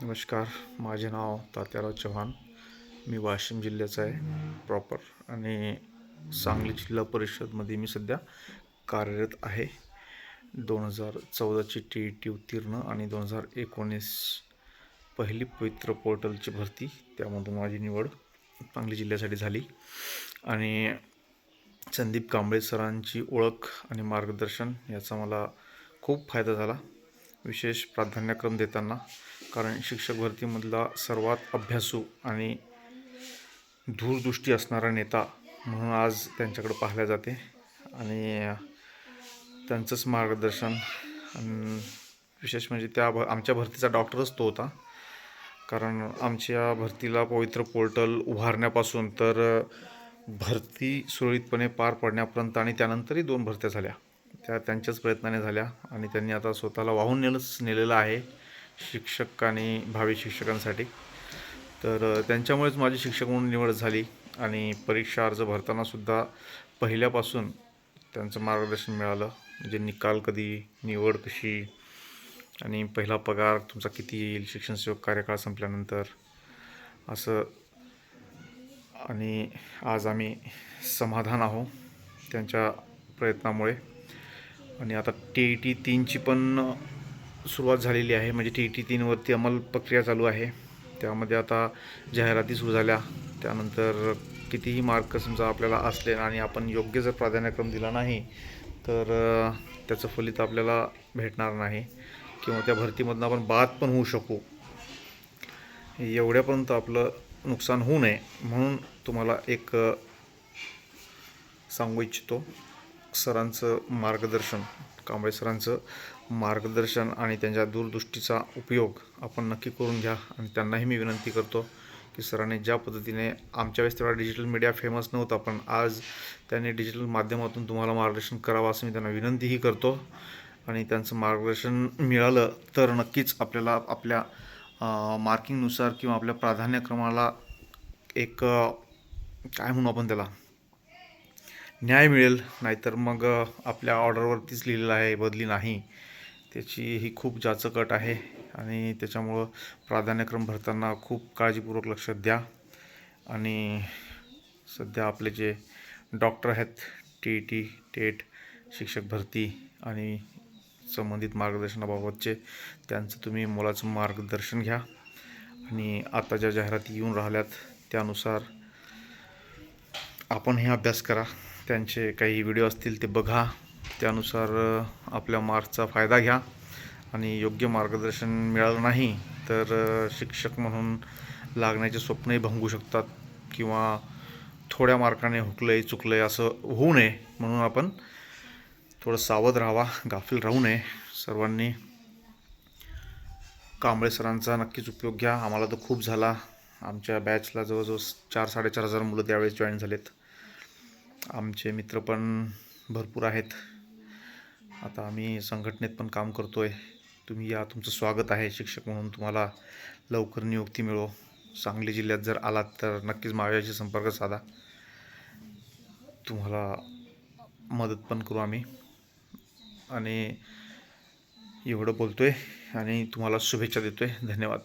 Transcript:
नमस्कार. माझे नाव तात्याराव चव्हाण. मी वाशिम जिल्ह्याचा आहे प्रॉपर आणि सांगली जिल्हा परिषदमध्ये मी सध्या कार्यरत आहे. 2014ची TET उत्तीर्ण आणि 2019 पहिली पवित्र पोर्टलची भरती, त्यामधून माझी निवड सांगली जिल्ह्यासाठी झाली आणि संदीप कांबळे सरांची ओळख आणि मार्गदर्शन याचा मला खूप फायदा झाला, विशेष प्राधान्यक्रम देताना. कारण शिक्षक भरतीमधला सर्वात अभ्यासू आणि दूरदृष्टी असणारा नेता म्हणून आज त्यांच्याकडे पाहिल्या जाते आणि त्यांचंच मार्गदर्शन. विशेष म्हणजे आमच्या भरतीचा डॉक्टरच तो होता. कारण आमच्या भरतीला पवित्र पोर्टल उभारण्यापासून तर भरती सुरळीतपणे पार पडण्यापर्यंत आणि त्यानंतरही 2 भरत्या झाल्या, त्या त्यांच्याच प्रयत्नाने झाल्या आणि त्यांनी आता स्वतःला वाहून नेलेलं आहे शिक्षक आणि भावी शिक्षकांसाठी. तर त्यांच्यामुळेच माझी शिक्षक म्हणून निवड झाली आणि परीक्षा अर्ज भरतानासुद्धा पहिल्यापासून त्यांचं मार्गदर्शन मिळालं. म्हणजे निकाल कधी, निवड कशी आणि पहिला पगार तुमचा किती येईल शिक्षण सेवक कार्यकाळ संपल्यानंतर, असं. आणि आज आम्ही समाधान आहोत त्यांच्या प्रयत्नामुळे. आणि आता TET 3ची पण सुरुवात झालेली आहे. म्हणजे TET 3वरती अंमल प्रक्रिया चालू आहे. त्यामध्ये आता जाहिराती सुरू झाल्या. त्यानंतर कितीही मार्क समजा आपल्याला असले आणि आपण योग्य जर प्राधान्यक्रम दिला नाही तर त्याचं फलित आपल्याला भेटणार नाही किंवा त्या भरतीमधून आपण बाद पण होऊ शकू. एवढ्यापर्यंत आपलं नुकसान होऊ नये म्हणून तुम्हाला एक सांगू इच्छितो. सरांचं मार्गदर्शन, कांबळे सरांचं मार्गदर्शन आणि त्यांच्या दूरदृष्टीचा उपयोग आपण नक्की करून घ्या. आणि त्यांनाही मी विनंती करतो की सरांनी ज्या पद्धतीने आमच्या वेळेस तेवढा डिजिटल मीडिया फेमस नव्हता, पण आज त्यांनी डिजिटल माध्यमातून तुम्हाला मार्गदर्शन करावं असं मी त्यांना विनंतीही करतो. आणि त्यांचं मार्गदर्शन मिळालं तर नक्कीच आपल्याला आपल्या मार्किंगनुसार किंवा आपल्या प्राधान्यक्रमाला एक काय म्हणू आपण त्याला, न्याय मिळेल. नाहीतर मग आपल्या ऑर्डरवरतीच लिहिलेलं आहे, बदली नाही, त्याची ही खूप जाचक अट आहे. आणि त्याच्यामुळं प्राधान्यक्रम भरताना खूप काळजीपूर्वक लक्ष द्या. आणि सध्या आपले जे डॉक्टर आहेत TET, TET, शिक्षक भरती आणि संबंधित मार्गदर्शनाबाबतचे, त्यांचं तुम्ही मोलाचं मार्गदर्शन घ्या. आणि आता ज्या जाहिराती येऊन राहिल्यात त्यानुसार आपण हे अभ्यास करा. त्यांचे काही व्हिडिओ असतील ते बघा, त्यानुसार आपल्या मार्क्सचा फायदा घ्या. आणि योग्य मार्गदर्शन मिळालं नाही तर शिक्षक म्हणून लागण्याचे स्वप्नही भंगू शकतात किंवा थोड्या मार्काने हुकलंय चुकलंय असं होऊ नये म्हणून आपण थोडं सावध राहावा, गाफील राहू नये. सर्वांनी कांबळे सरांचा नक्कीच उपयोग घ्या. आम्हाला तर खूप झाला. आमच्या बॅचला जवळजवळ 4,000-4,500 मुलं त्यावेळेस जॉईन झालेत. आमचे मित्र पण भरपूर आहेत. आता आम्ही संघटनेत पण काम करतो आहे. तुम्ही या, तुमचं स्वागत आहे. शिक्षक म्हणून तुम्हाला लवकर नियुक्ती मिळो. सांगली जिल्ह्यात जर आलात तर नक्कीच माझ्याशी संपर्क साधा, तुम्हाला मदत पण करू आम्ही. आणि एवढं बोलतो आहे आणि तुम्हाला शुभेच्छा देतो आहे. धन्यवाद.